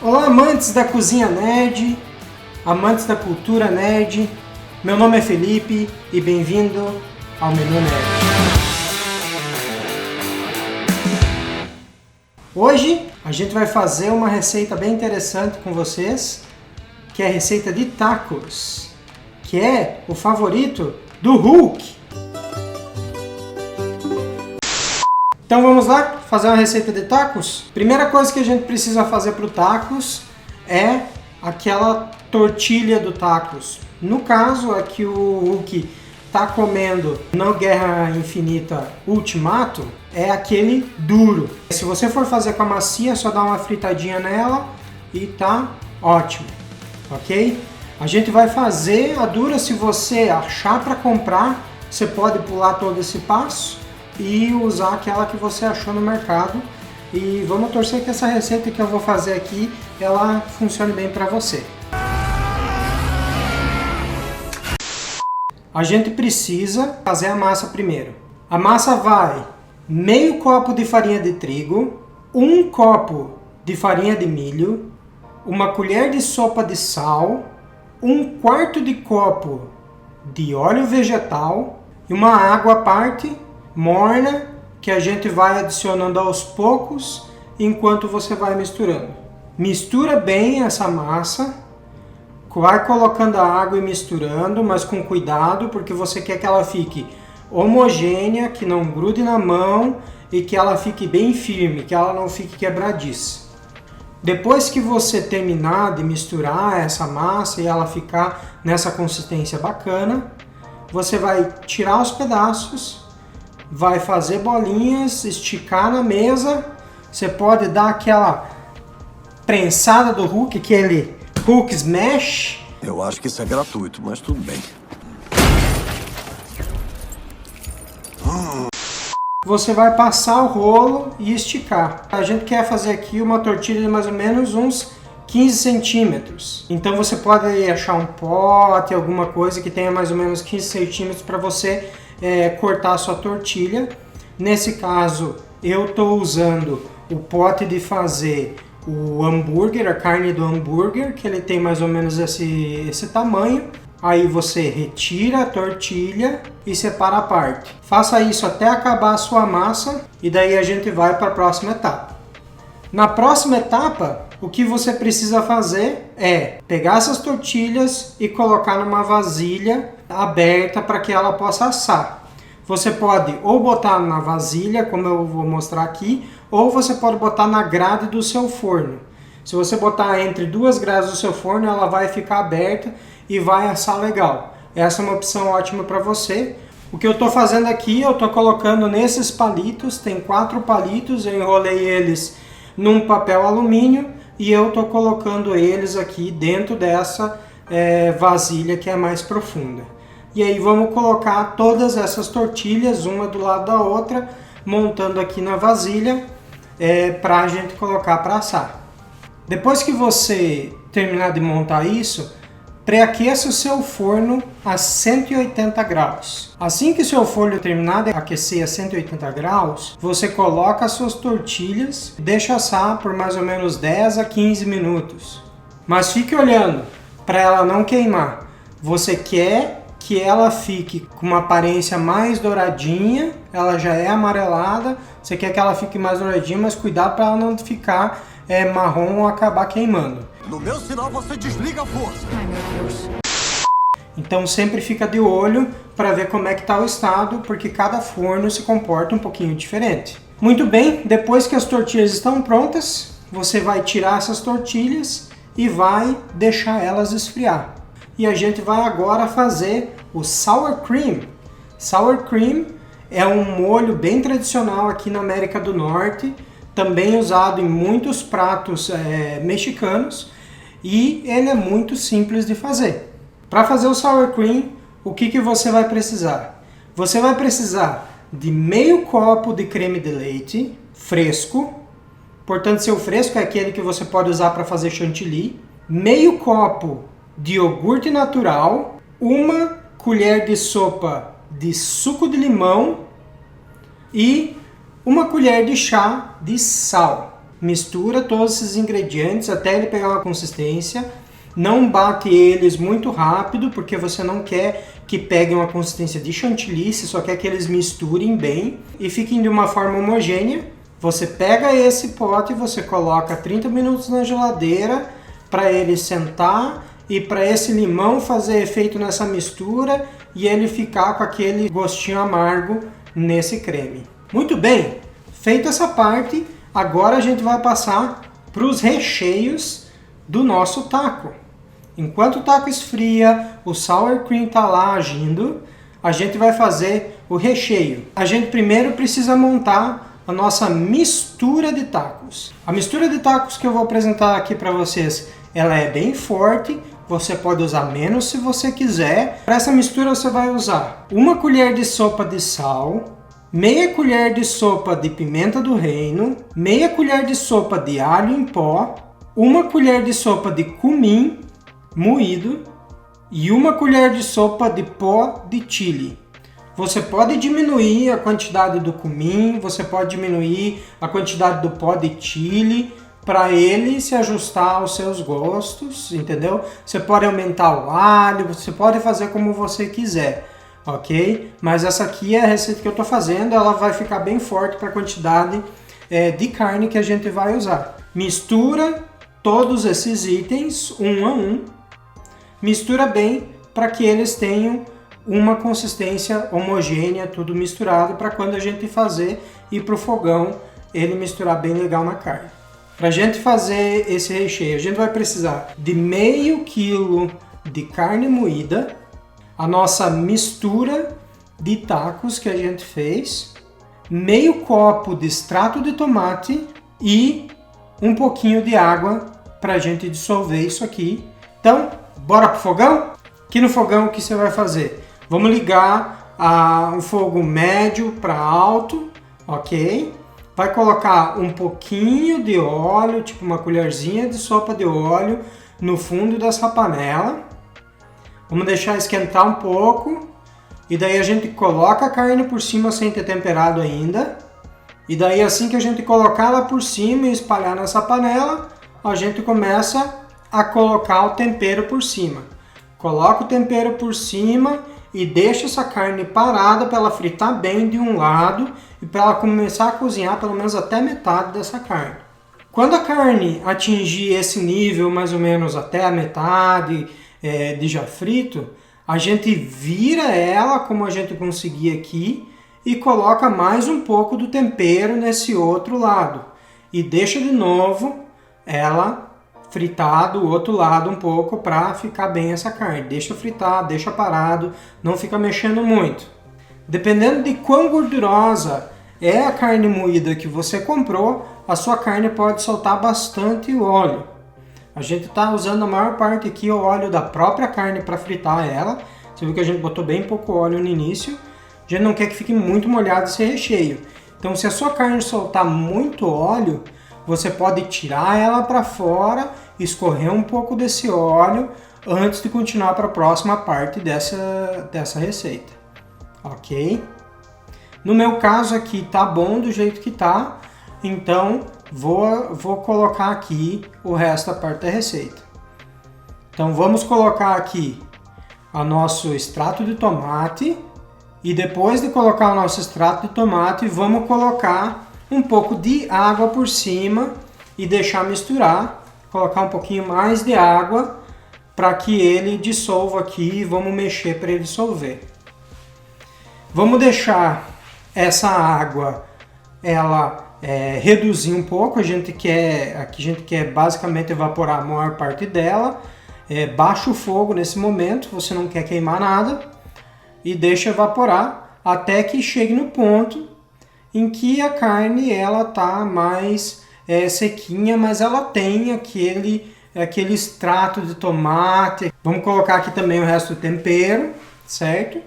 Olá, amantes da cozinha nerd, amantes da cultura nerd. Meu nome é Felipe e bem-vindo ao Menu Nerd. Hoje a gente vai fazer uma receita bem interessante com vocês, que é a receita de tacos, que é o favorito do Hulk. Então vamos lá fazer uma receita de tacos? Primeira coisa que a gente precisa fazer para o tacos é aquela tortilha do tacos. No caso é que o Hulk está comendo no Guerra Infinita Ultimato, é aquele duro. Se você for fazer com a macia, é só dar uma fritadinha nela e tá ótimo, ok? A gente vai fazer a dura. Se você achar para comprar, você pode pular todo esse passo e usar aquela que você achou no mercado. E vamos torcer que essa receita que eu vou fazer aqui, ela funcione bem para você. A gente precisa fazer a massa primeiro. A massa vai meio copo de farinha de trigo, 1 copo de farinha de milho, 1 colher de sopa de sal, 1/4 de copo de óleo vegetal e uma água à parte, morna, que a gente vai adicionando aos poucos enquanto você vai misturando. Mistura bem essa massa, vai colocando a água e misturando, mas com cuidado, porque você quer que ela fique homogênea, que não grude na mão e que ela fique bem firme, que ela não fique quebradiça. Depois que você terminar de misturar essa massa e ela ficar nessa consistência bacana, você vai tirar os pedaços, vai fazer bolinhas, esticar na mesa. Você pode dar aquela prensada do Hulk, aquele Hulk Smash. Eu acho que isso é gratuito, mas tudo bem. Você vai passar o rolo e esticar. A gente quer fazer aqui uma tortilha de mais ou menos uns 15 centímetros. Então você pode achar um pote, alguma coisa que tenha mais ou menos 15 centímetros para você cortar a sua tortilha. Nesse caso, eu estou usando o pote de fazer o hambúrguer, a carne do hambúrguer, que ele tem mais ou menos esse tamanho. Aí você retira a tortilha e separa a parte. Faça isso até acabar a sua massa e daí a gente vai para a próxima etapa. Na próxima etapa, o que você precisa fazer é pegar essas tortilhas e colocar numa vasilha aberta para que ela possa assar. Você pode ou botar na vasilha, como eu vou mostrar aqui, ou você pode botar na grade do seu forno. Se você botar entre 2 grades do seu forno, ela vai ficar aberta e vai assar legal. Essa é uma opção ótima para você. O que eu estou fazendo aqui, eu estou colocando nesses palitos, tem 4 palitos, eu enrolei eles num papel alumínio e eu estou colocando eles aqui dentro dessa vasilha que é mais profunda. E aí vamos colocar todas essas tortilhas, uma do lado da outra, montando aqui na vasilha para a gente colocar para assar. Depois que você terminar de montar isso, pré-aqueça o seu forno a 180 graus. Assim que o seu forno terminar de aquecer a 180 graus, você coloca as suas tortilhas, deixa assar por mais ou menos 10 a 15 minutos. Mas fique olhando para ela não queimar. Você quer que ela fique com uma aparência mais douradinha, ela já é amarelada, você quer que ela fique mais douradinha, mas cuidado para ela não ficar marrom ou acabar queimando. No meu sinal você desliga a força. Ai, meu Deus. Então sempre fica de olho para ver como é que está o estado, porque cada forno se comporta um pouquinho diferente. Muito bem, depois que as tortilhas estão prontas, você vai tirar essas tortilhas e vai deixar elas esfriar. E a gente vai agora fazer o sour cream. Sour cream é um molho bem tradicional aqui na América do Norte, também usado em muitos pratos mexicanos, e ele é muito simples de fazer. Para fazer o sour cream, o que você vai precisar? Você vai precisar de meio copo de creme de leite fresco, portanto seu fresco é aquele que você pode usar para fazer chantilly, meio copo de iogurte natural, 1 colher de sopa de suco de limão e 1 colher de chá de sal. mistura todos esses ingredientes até ele pegar uma consistência. Não bate eles muito rápido, porque você não quer que peguem uma consistência de chantilly, você só quer que eles misturem bem e fiquem de uma forma homogênea. Você pega esse pote e você coloca 30 minutos na geladeira para ele sentar e para esse limão fazer efeito nessa mistura e ele ficar com aquele gostinho amargo nesse creme. Muito bem, feita essa parte, agora a gente vai passar para os recheios do nosso taco. Enquanto o taco esfria, o sour cream está lá agindo, a gente vai fazer o recheio. A gente primeiro precisa montar a nossa mistura de tacos. A mistura de tacos que eu vou apresentar aqui para vocês, ela é bem forte, você pode usar menos se você quiser. Para essa mistura você vai usar 1 colher de sopa de sal, meia colher de sopa de pimenta do reino, meia colher de sopa de alho em pó, 1 colher de sopa de cumim moído e 1 colher de sopa de pó de chili. Você pode diminuir a quantidade do cumim, você pode diminuir a quantidade do pó de chili para ele se ajustar aos seus gostos, entendeu? Você pode aumentar o alho, você pode fazer como você quiser, ok? Mas essa aqui é a receita que eu estou fazendo, ela vai ficar bem forte para a quantidade de carne que a gente vai usar. Mistura todos esses itens um a um, mistura bem para que eles tenham uma consistência homogênea, tudo misturado, para quando a gente fazer ir para o fogão, ele misturar bem legal na carne. Para a gente fazer esse recheio, a gente vai precisar de meio quilo de carne moída, a nossa mistura de tacos que a gente fez, meio copo de extrato de tomate e um pouquinho de água para a gente dissolver isso aqui. Então, bora pro fogão? Aqui no fogão o que você vai fazer? Vamos ligar um fogo médio para alto, ok? Vai colocar um pouquinho de óleo, tipo uma colherzinha de sopa de óleo no fundo dessa panela. Vamos deixar esquentar um pouco e daí a gente coloca a carne por cima sem ter temperado ainda. E daí assim que a gente colocar ela por cima e espalhar nessa panela, a gente começa a colocar o tempero por cima. Coloca o tempero por cima e deixa essa carne parada para ela fritar bem de um lado e para ela começar a cozinhar pelo menos até metade dessa carne. Quando a carne atingir esse nível, mais ou menos até a metade de já frito, a gente vira ela como a gente conseguir aqui e coloca mais um pouco do tempero nesse outro lado. E deixa de novo ela fritar do outro lado um pouco para ficar bem essa carne. Deixa fritar, deixa parado, não fica mexendo muito. Dependendo de quão gordurosa é a carne moída que você comprou, a sua carne pode soltar bastante óleo. A gente está usando a maior parte aqui o óleo da própria carne para fritar ela. Você viu que a gente botou bem pouco óleo no início. A gente não quer que fique muito molhado esse recheio. Então se a sua carne soltar muito óleo, você pode tirar ela para fora, escorrer um pouco desse óleo antes de continuar para a próxima parte dessa receita, ok? No meu caso aqui tá bom do jeito que tá, então vou colocar aqui o resto da parte da receita. Então vamos colocar aqui o nosso extrato de tomate e depois de colocar o nosso extrato de tomate, vamos colocar um pouco de água por cima e deixar misturar, colocar um pouquinho mais de água para que ele dissolva aqui e vamos mexer para ele dissolver. Vamos deixar essa água reduzir um pouco, aqui a gente quer basicamente evaporar a maior parte dela, baixa o fogo nesse momento, você não quer queimar nada e deixa evaporar até que chegue no ponto em que a carne ela tá mais sequinha, mas ela tem aquele extrato de tomate. Vamos colocar aqui também o resto do tempero, certo?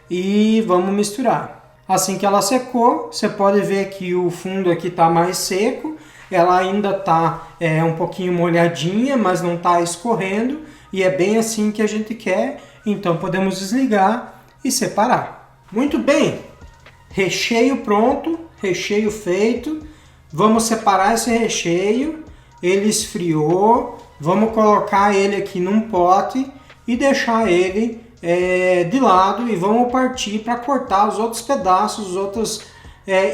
E vamos misturar. Assim que ela secou, você pode ver que o fundo aqui tá mais seco, ela ainda tá um pouquinho molhadinha, mas não tá escorrendo, e é bem assim que a gente quer, então podemos desligar e separar. Muito bem! Recheio pronto, recheio feito, Vamos separar esse recheio, ele esfriou, vamos colocar ele aqui num pote e deixar ele de lado e vamos partir para cortar os outros pedaços, os outros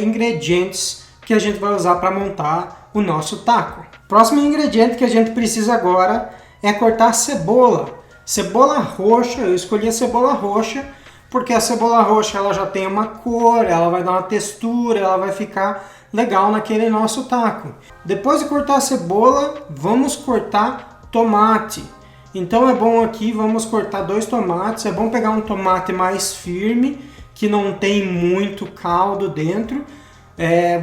ingredientes que a gente vai usar para montar o nosso taco. Próximo ingrediente que a gente precisa agora é cortar cebola. Cebola roxa, eu escolhi a cebola roxa porque a cebola roxa ela já tem uma cor, ela vai dar uma textura, ela vai ficar legal naquele nosso taco. Depois de cortar a cebola, vamos cortar tomate. Então é bom aqui, vamos cortar 2 tomates, é bom pegar um tomate mais firme, que não tem muito caldo dentro.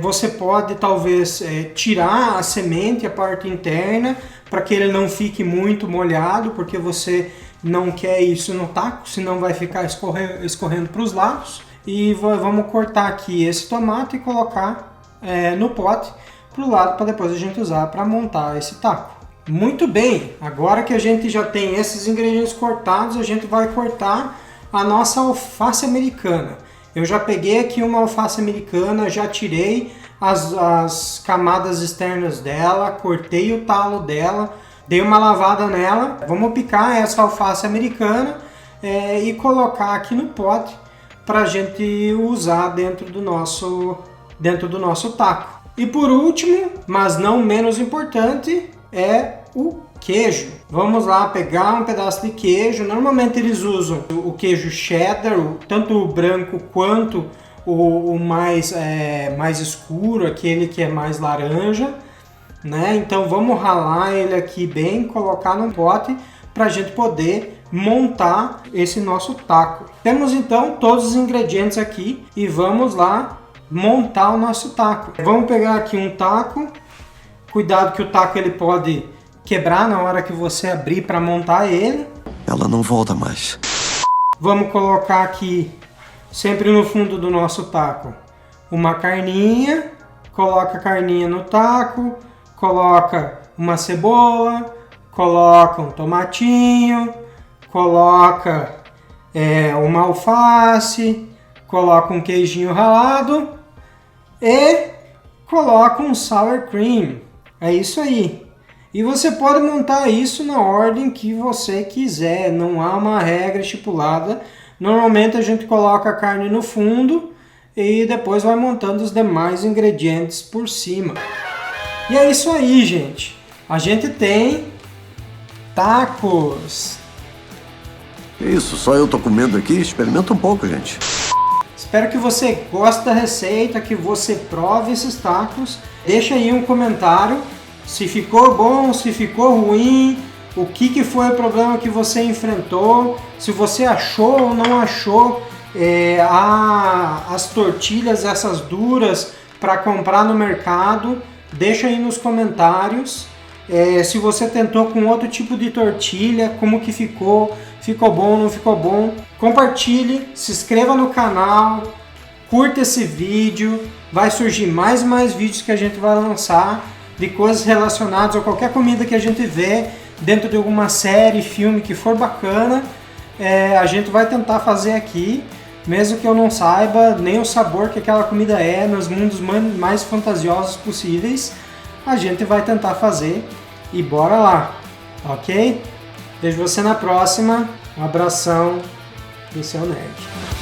Você pode talvez tirar a semente, a parte interna, para que ele não fique muito molhado, porque você não quer isso no taco, senão vai ficar escorrendo para os lados. E vamos cortar aqui esse tomate e colocar no pote para o lado, para depois a gente usar para montar esse taco. Muito bem, agora que a gente já tem esses ingredientes cortados, a gente vai cortar a nossa alface americana. Eu já peguei aqui uma alface americana, já tirei as camadas externas dela, cortei o talo dela, dei uma lavada nela. Vamos picar essa alface americana e colocar aqui no pote para a gente usar dentro do nosso taco. E por último, mas não menos importante, é o queijo. Vamos lá pegar um pedaço de queijo. Normalmente eles usam o queijo cheddar, tanto o branco quanto o mais escuro, aquele que é mais laranja, né? Então vamos ralar ele aqui bem, colocar num pote para a gente poder montar esse nosso taco. Temos então todos os ingredientes aqui e vamos lá montar o nosso taco. Vamos pegar aqui um taco. Cuidado que o taco ele pode quebrar na hora que você abrir para montar ele. Ela não volta mais. Vamos colocar aqui, sempre no fundo do nosso taco, uma carninha. Coloca a carninha no taco, coloca uma cebola, coloca um tomatinho, coloca uma alface, coloca um queijinho ralado e coloca um sour cream. É isso aí. E você pode montar isso na ordem que você quiser, não há uma regra estipulada. Normalmente a gente coloca a carne no fundo e depois vai montando os demais ingredientes por cima. E é isso aí, gente. A gente tem tacos. Isso, só eu tô comendo aqui? Experimenta um pouco, gente. Espero que você goste da receita, que você prove esses tacos. Deixa aí um comentário se ficou bom, se ficou ruim, o que foi o problema que você enfrentou, se você achou ou não achou as tortilhas, essas duras, para comprar no mercado. Deixa aí nos comentários. Se você tentou com outro tipo de tortilha, como que ficou bom, não ficou bom. Compartilhe, se inscreva no canal, curta esse vídeo, vai surgir mais e mais vídeos que a gente vai lançar de coisas relacionadas a qualquer comida que a gente vê dentro de alguma série, filme que for bacana. A gente vai tentar fazer aqui, mesmo que eu não saiba nem o sabor que aquela comida é, nos mundos mais fantasiosos possíveis, a gente vai tentar fazer e bora lá, ok? Vejo você na próxima, um abração do seu nerd.